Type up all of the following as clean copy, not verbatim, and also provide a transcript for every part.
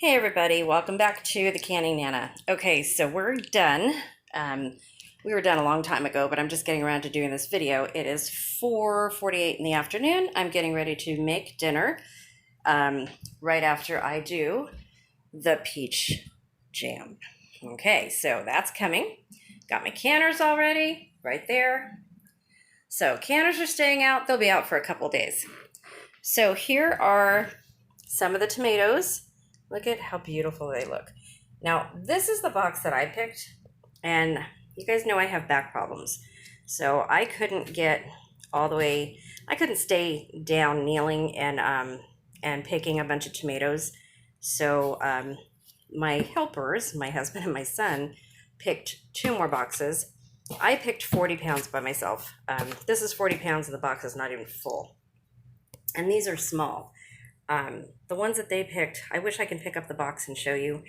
Hey everybody, welcome back to the Canning Nana. Okay, so we're done. We were done a long time ago, but I'm just getting around to doing this video. It is 4:48 in the afternoon. I'm getting ready to make dinner right after I do the peach jam. Okay, so that's coming. Got my canners already right there. So canners are staying out. They'll be out for a couple days. So here are some of the tomatoes. Look at how beautiful they look. Now, this is the box that I picked, and you guys know I have back problems. So I couldn't get all the way, I couldn't stay down kneeling and picking a bunch of tomatoes. So my helpers, my husband and my son, picked 2 more boxes. I picked 40 pounds by myself. This is 40 pounds and the box is not even full. And these are small. The ones that they picked, I wish I could pick up the box and show you.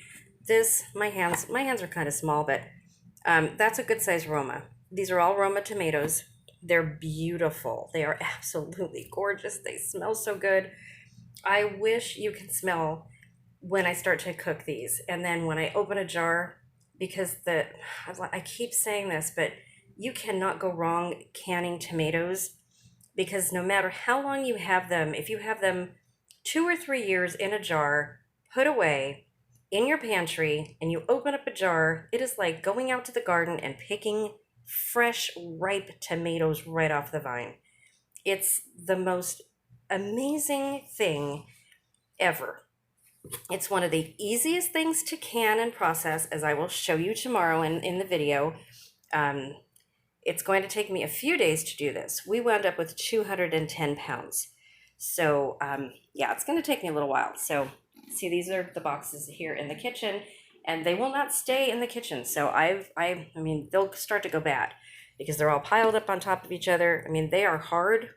My hands are kind of small, but that's a good size Roma. These are all Roma tomatoes. They're beautiful. They are absolutely gorgeous. They smell so good. I wish you could smell when I start to cook these. And then when I open a jar, because I keep saying this, but you cannot go wrong canning tomatoes, because no matter how long you have them, if you have them 2 or 3 years in a jar, put away in your pantry, and you open up a jar, it is like going out to the garden and picking fresh, ripe tomatoes right off the vine. It's the most amazing thing ever. It's one of the easiest things to can and process, as I will show you tomorrow in the video. It's going to take me a few days to do this. We wound up with 210 pounds. So yeah, it's going to take me a little while. So see, these are the boxes here in the kitchen, and they will not stay in the kitchen. So I mean, they'll start to go bad because they're all piled up on top of each other. I mean, they are hard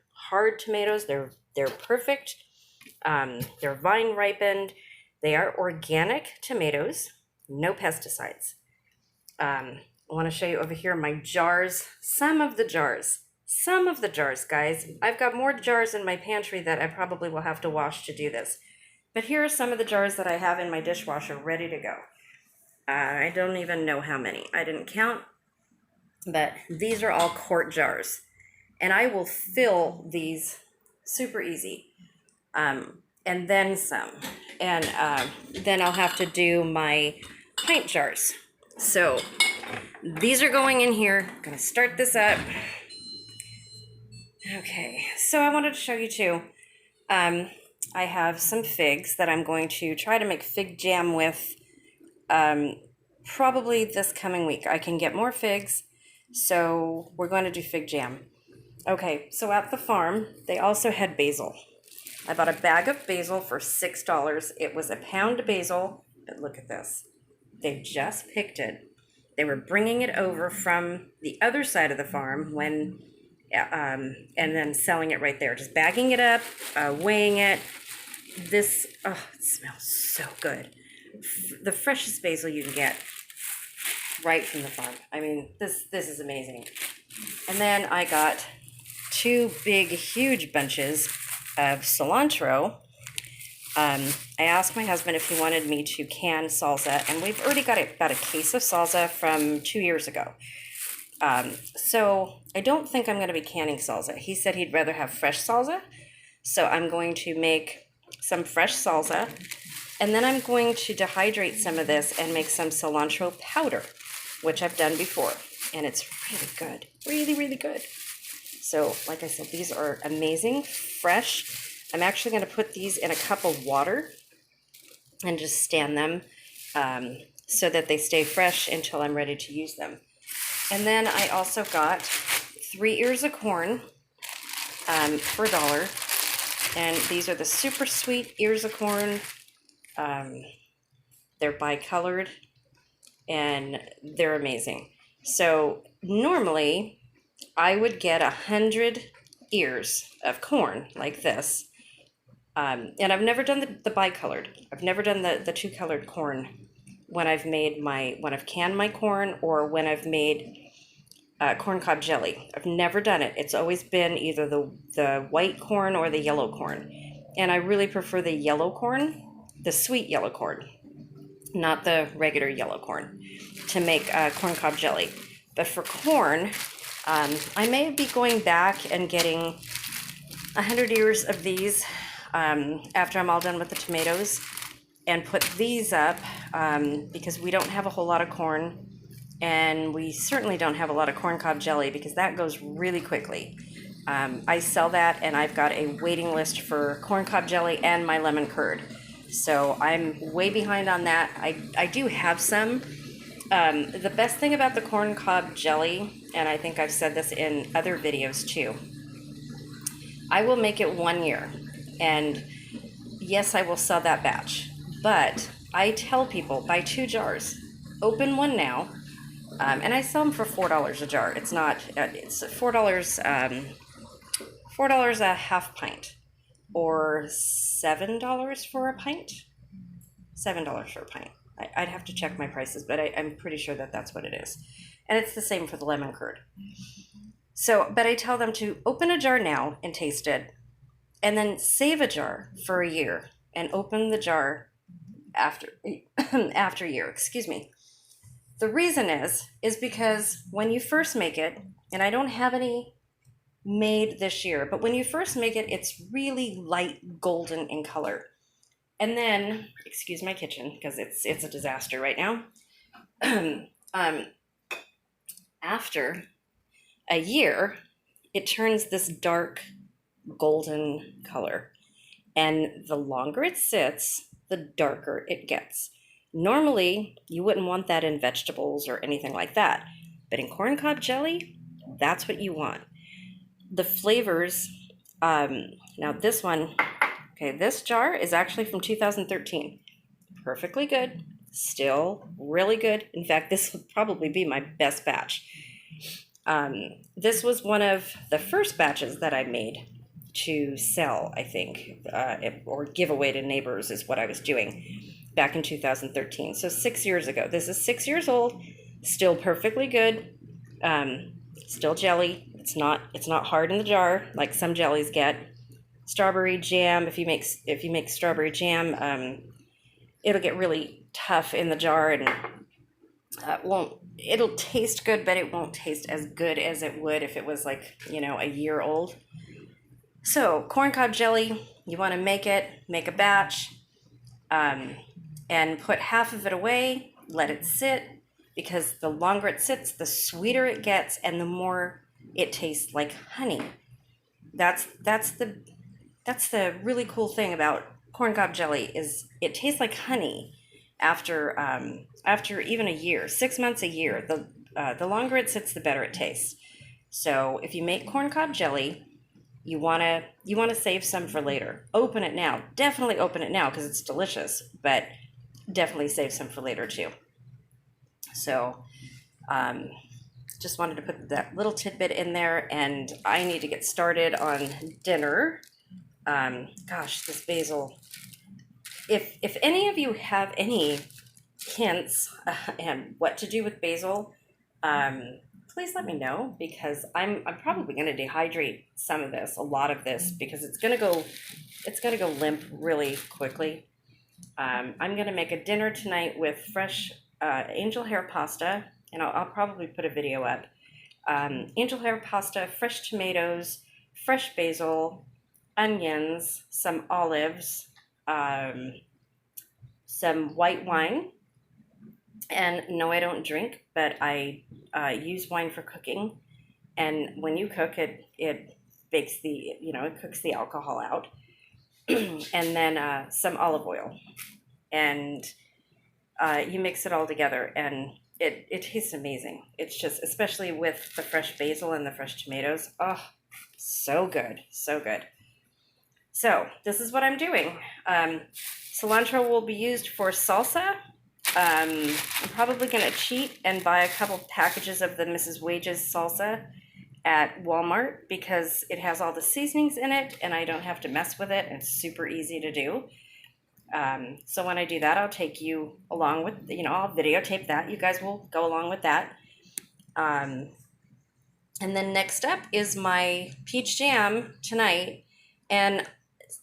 tomatoes. They're perfect. They're vine ripened. They are organic tomatoes, no pesticides. I want to show you over here my jars, some of the jars, guys. I've got more jars in my pantry that I probably will have to wash to do this. But here are some of the jars that I have in my dishwasher ready to go. I don't even know how many. I didn't count, but these are all quart jars. And I will fill these super easy. And then some. And then I'll have to do my pint jars. So these are going in here. I'm going to start this up. Okay, so I wanted to show you too. I have some figs that I'm going to try to make fig jam with probably this coming week. I can get more figs, so we're going to do fig jam. Okay, so at the farm, they also had basil. I bought a bag of basil for $6. It was a pound basil, but look at this. They just picked it. They were bringing it over from the other side of the farm and then selling it right there. Just bagging it up, weighing it. This, oh, it smells so good. The freshest basil you can get right from the farm. I mean, this is amazing. And then I got 2 big, huge bunches of cilantro. I asked my husband if he wanted me to can salsa, and we've already got about a case of salsa from 2 years ago. So I don't think I'm going to be canning salsa. He said he'd rather have fresh salsa. So I'm going to make some fresh salsa, and then I'm going to dehydrate some of this and make some cilantro powder, which I've done before. And it's really good, really, really good. So like I said, these are amazing, fresh. I'm actually going to put these in a cup of water and just stand them so that they stay fresh until I'm ready to use them. And then I also got 3 ears of corn for $1. And these are the super sweet ears of corn. They're bicolored and they're amazing. So normally I would get 100 ears of corn like this. And I've never done the bicolored. I've never done the 2-colored corn when I've canned my corn or when I've made corn cob jelly. I've never done it. It's always been either the white corn or the yellow corn. And I really prefer the yellow corn, the sweet yellow corn. not the regular yellow corn, to make corn cob jelly. But for corn, I may be going back and getting 100 ears of these after I'm all done with the tomatoes, and put these up because we don't have a whole lot of corn, and we certainly don't have a lot of corn cob jelly because that goes really quickly. I sell that, and I've got a waiting list for corn cob jelly and my lemon curd. So I'm way behind on that. I do have some. The best thing about the corn cob jelly, and I think I've said this in other videos too, I will make it 1 year, and yes, I will sell that batch, but I tell people buy 2 jars, open one now, and I sell them for $4 a jar. It's not, it's $4, $4 a half pint, or $7 for a pint. $7 for a pint. I'd have to check my prices, but I'm pretty sure that that's what it is. And it's the same for the lemon curd. So, but I tell them to open a jar now and taste it, and then save a jar for a year and open the jar after after a year. Excuse me. The reason is because when you first make it, and I don't have any made this year, but when you first make it, it's really light golden in color. And then, excuse my kitchen because it's a disaster right now. After a year, it turns this dark golden color, and the longer it sits, the darker it gets. Normally, you wouldn't want that in vegetables or anything like that, but in corn cob jelly, that's what you want. The flavors, now this one, okay, this jar is actually from 2013. Perfectly good, still really good. In fact, this would probably be my best batch. This was one of the first batches that I made to sell, I think, or give away to neighbors is what I was doing back in 2013. So 6 years ago. This is 6 years old, still perfectly good, still jelly. It's not hard in the jar like some jellies get. Strawberry jam, if you make strawberry jam, it'll get really tough in the jar and it'll taste good, but it won't taste as good as it would if it was like, a year old. So corn cob jelly, you want to make a batch, and put half of it away, let it sit, because the longer it sits, the sweeter it gets and the more it tastes like honey. That's the really cool thing about corn cob jelly is it tastes like honey after even a year, 6 months, a year. The longer it sits, the better it tastes. So if you make corn cob jelly, you wanna save some for later. Open it now. Definitely open it now because it's delicious, but definitely save some for later too. So just wanted to put that little tidbit in there, and I need to get started on dinner. Gosh, this basil. If any of you have any hints and what to do with basil, please let me know, because I'm probably going to dehydrate some of this, a lot of this, because it's gonna go limp really quickly. I'm gonna make a dinner tonight with fresh angel hair pasta, and I'll probably put a video up. Angel hair pasta, fresh tomatoes, fresh basil, onions, some olives, some white wine. And no, I don't drink, but I use wine for cooking. And when you cook it bakes it cooks the alcohol out. And then some olive oil. And you mix it all together, and it tastes amazing. It's just, especially with the fresh basil and the fresh tomatoes. Oh, so good, so good. So this is what I'm doing. Cilantro will be used for salsa. I'm probably going to cheat and buy a couple packages of the Mrs. Wages salsa at Walmart because it has all the seasonings in it and I don't have to mess with it. It's super easy to do. So when I do that, I'll take you along with, I'll videotape that. You guys will go along with that. And then next up is my peach jam tonight. And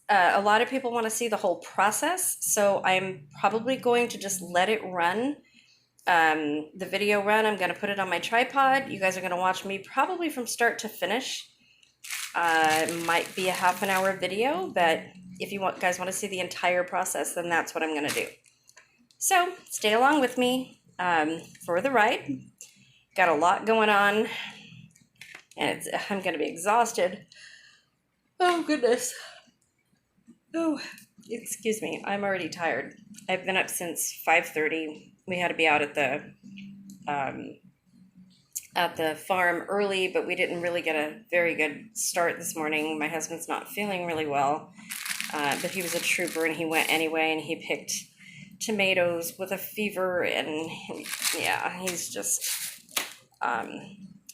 a lot of people want to see the whole process, so I'm probably going to just let it run. The video run, I'm going to put it on my tripod. You guys are going to watch me probably from start to finish. It might be a half an hour video, but if you guys want to see the entire process, then that's what I'm going to do. So stay along with me for the ride. Got a lot going on, and I'm going to be exhausted. Oh, goodness. Oh, excuse me. I'm already tired. I've been up since 5:30. We had to be out at the farm early, but we didn't really get a very good start this morning. My husband's not feeling really well, but he was a trooper and he went anyway, and he picked tomatoes with a fever, and yeah, he's just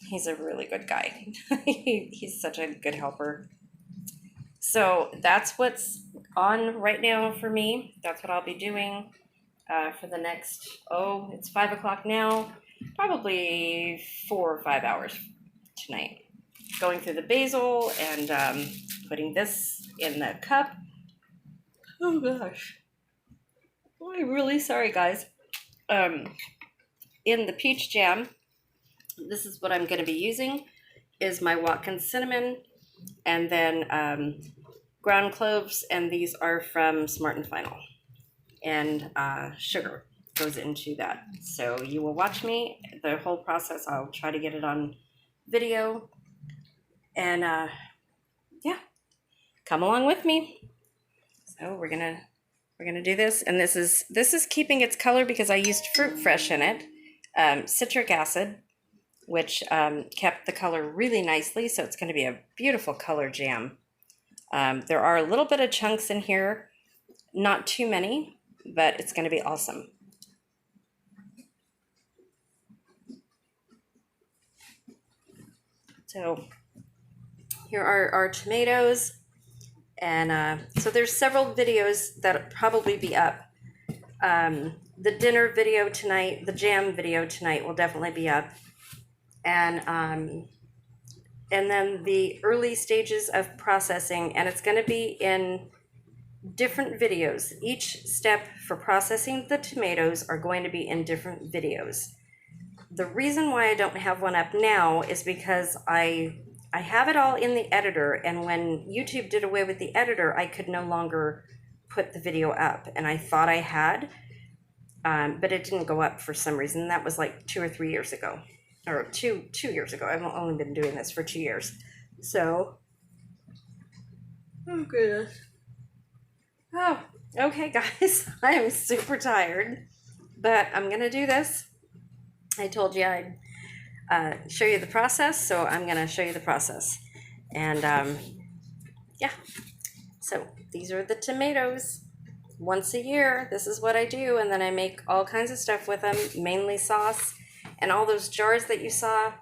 he's a really good guy. He's such a good helper. So that's what's on right now for me. That's what I'll be doing for the next, it's 5 o'clock now, probably 4 or 5 hours tonight. Going through the basil and putting this in the cup. Oh gosh. Oh, I'm really sorry, guys. In the peach jam, this is what I'm going to be using, is my Watkins cinnamon, and then ground cloves, and these are from Smart and Final. And sugar goes into that. So you will watch me, the whole process. I'll try to get it on video. And yeah, come along with me. So we're gonna do this, and this is keeping its color because I used fruit fresh in it, citric acid, which kept the color really nicely. So it's going to be a beautiful color jam. There are a little bit of chunks in here, not too many, but it's going to be awesome. So here are our tomatoes, and so there's several videos that'll probably be up. The dinner video tonight, the jam video tonight will definitely be up, and then the early stages of processing, and it's going to be in different videos. Each step for processing the tomatoes are going to be in different videos. The reason why I don't have one up now is because I have it all in the editor, and when YouTube did away with the editor, I could no longer put the video up, and I thought I had, but it didn't go up for some reason. That was like 2 or 3 years ago, or two years ago. I've only been doing this for 2 years. So, oh goodness. Oh, okay, guys. I am super tired, but I'm going to do this. I told you I'd show you the process, so I'm going to show you the process. And, yeah. So, these are the tomatoes. Once a year, this is what I do, and then I make all kinds of stuff with them, mainly sauce. And all those jars that you saw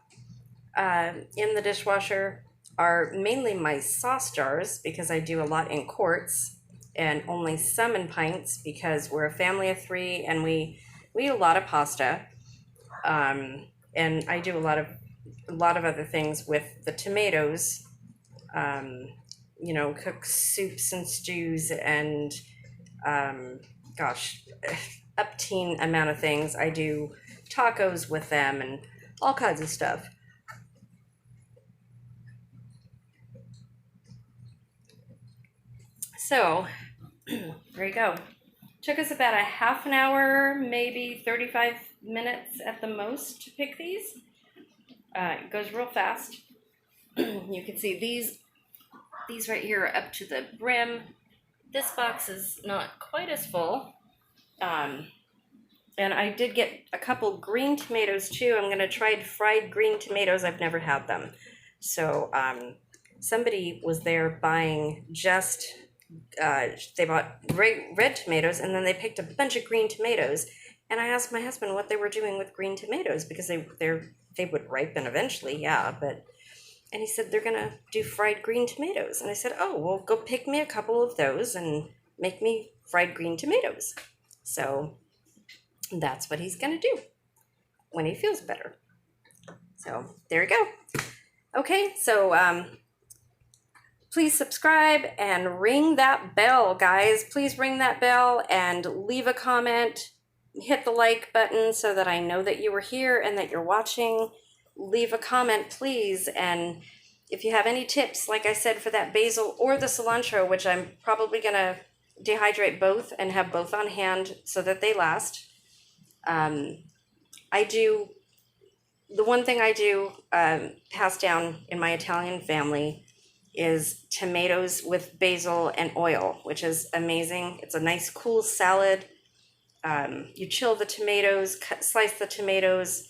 in the dishwasher are mainly my sauce jars, because I do a lot in quarts and only some in pints, because we're a family of 3 and we eat a lot of pasta, and I do a lot of other things with the tomatoes, you know, cook soups and stews and gosh, upteen amount of things. I do tacos with them and all kinds of stuff. So there you go. Took us about a half an hour, maybe 35 minutes at the most to pick these. It goes real fast. You can see these right here are up to the brim. This box is not quite as full. And I did get a couple green tomatoes too. I'm going to try fried green tomatoes. I've never had them. So somebody was there buying just, they bought red tomatoes, and then they picked a bunch of green tomatoes. And I asked my husband what they were doing with green tomatoes, because they would ripen eventually, yeah. And he said, they're going to do fried green tomatoes. And I said, oh, well, go pick me a couple of those and make me fried green tomatoes. So that's what he's going to do when he feels better. So there you go. Okay, so please subscribe and ring that bell, guys. Please ring that bell and leave a comment. Hit the like button so that I know that you were here and that you're watching. Leave a comment, please. And if you have any tips, like I said, for that basil or the cilantro, which I'm probably going to dehydrate both and have both on hand so that they last. The one thing I do pass down in my Italian family is tomatoes with basil and oil, which is amazing. It's a nice cool salad. You chill the tomatoes, slice the tomatoes,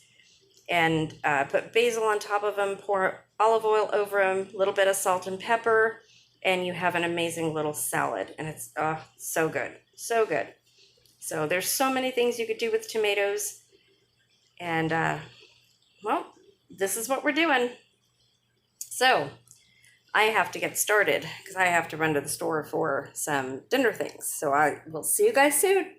and put basil on top of them, pour olive oil over them, a little bit of salt and pepper, and you have an amazing little salad. And it's so good, so good. So there's so many things you could do with tomatoes. And well, this is what we're doing. So I have to get started because I have to run to the store for some dinner things. So I will see you guys soon.